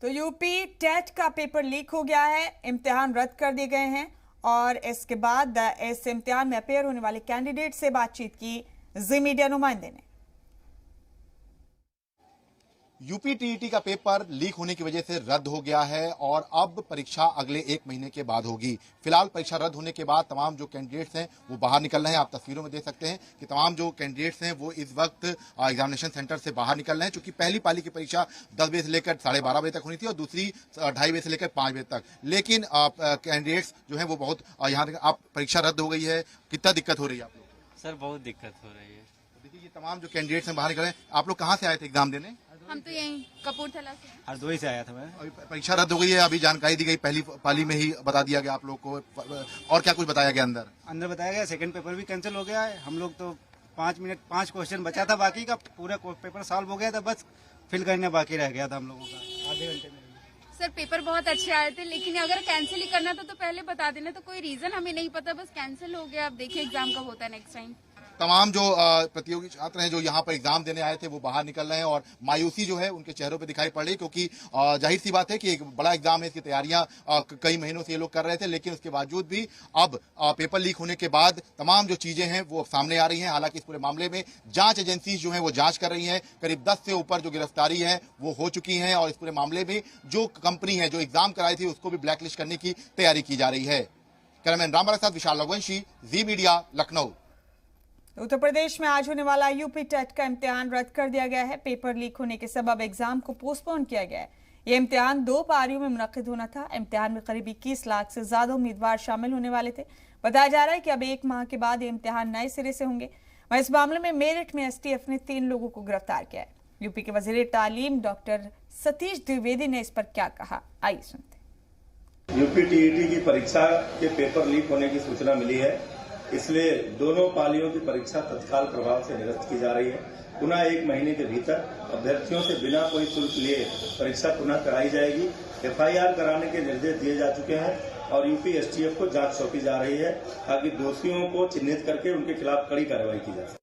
तो UP TET का paper leak हो गया है, इम्तिहान रद्द कर दिए गए हैं और इसके बाद इस इम्तिहान में अपेयर होने वाले कैंडिडेट से बातचीत की जी मीडिया नुमाइंदे ने। यूपी टीईटी का पेपर लीक होने की वजह से रद्द हो गया है और अब परीक्षा अगले 1 महीने के बाद होगी। फिलहाल परीक्षा रद्द होने के बाद तमाम जो कैंडिडेट्स हैं वो बाहर निकल रहे हैं। आप तस्वीरों में देख सकते हैं कि तमाम जो कैंडिडेट्स हैं वो इस वक्त एग्जामिनेशन सेंटर से बाहर निकल रहे हैं, क्योंकि पहली पाली की परीक्षा 10 बजे से लेकर 12:30 बजे तक होनी थी और दूसरी 2:30 बजे से लेकर 5 बजे तक। लेकिन कैंडिडेट्स जो है वो बहुत यहाँ आप परीक्षा रद्द हो गई है, कितना दिक्कत हो रही है आप लोग? सर बहुत दिक्कत हो रही है। देखिए ये तमाम जो कैंडिडेट्स हैं बाहर निकल रहे हैं। आप लोग कहाँ से आए थे एग्जाम देने? हम तो यहीं कपूरथला से। हरदोई से आया था मैं। अभी परीक्षा रद्द हो गई है, अभी जानकारी दी गई, पहली पाली में ही बता दिया गया आप लोग को, और क्या कुछ बताया गया अंदर बताया गया सेकंड पेपर भी कैंसिल हो गया है। हम लोग तो 5 क्वेश्चन बचा था, बाकी का पूरा पेपर सॉल्व हो गया था, बस फिल करने बाकी रह गया था हम लोगों का आधे घंटे में। सर पेपर बहुत अच्छे आए थे, लेकिन अगर कैंसिल ही करना था तो पहले बता देना, तो कोई रीजन हमें नहीं पता, बस कैंसिल हो गया। अब देखिए एग्जाम कब होता है नेक्स्ट टाइम। तमाम जो प्रतियोगी छात्र हैं जो यहाँ पर एग्जाम देने आए थे वो बाहर निकल रहे हैं और मायूसी जो है उनके चेहरों पे दिखाई पड़ रही, क्योंकि जाहिर सी बात है कि एक बड़ा एग्जाम है, इसकी तैयारियां कई महीनों से ये लोग कर रहे थे, लेकिन उसके बावजूद भी अब पेपर लीक होने के बाद तमाम जो चीजें हैं वो सामने आ रही हैं। हालांकि इस पूरे मामले में जांच एजेंसी जो है वो जांच कर रही है। करीब 10 से ऊपर जो गिरफ्तारी है वो हो चुकी है और इस पूरे मामले में जो कंपनी है जो एग्जाम कराई थी उसको भी ब्लैकलिस्ट करने की तैयारी की जा रही है। कैमरामैन रामबाला के साथ विशाल रघुवंशी, जी मीडिया, लखनऊ। उत्तर प्रदेश में आज होने वाला यूपी टेट का इम्तिहान रद्द कर दिया गया है। पेपर लीक होने के सबब एग्जाम को पोस्टपोन किया गया है। ये इम्तिहान 2 पारियों में मुनक्किद होना था। इम्तिहान में करीब 21 लाख से ज्यादा उम्मीदवार शामिल होने वाले थे। बताया जा रहा है कि अब 1 माह के बाद ये इम्तिहान नए सिरे से होंगे। वहीं इस मामले में मेरठ में एसटीएफ ने 3 लोगों को गिरफ्तार किया है। यूपी के वजीर तालीम डॉक्टर सतीश द्विवेदी ने इस पर क्या कहा, आइए सुनते। यूपी टीईटी की परीक्षा के पेपर लीक होने की सूचना मिली है, इसलिए दोनों पालियों की परीक्षा तत्काल प्रभाव से निरस्त की जा रही है। पुनः 1 महीने के भीतर अभ्यर्थियों से बिना कोई शुल्क लिए परीक्षा पुनः कराई जाएगी। एफआईआर कराने के निर्देश दिए जा चुके हैं और यूपी एसटीएफ को जांच सौंपी जा रही है ताकि दोषियों को चिन्हित करके उनके खिलाफ कड़ी कार्रवाई की जा सके।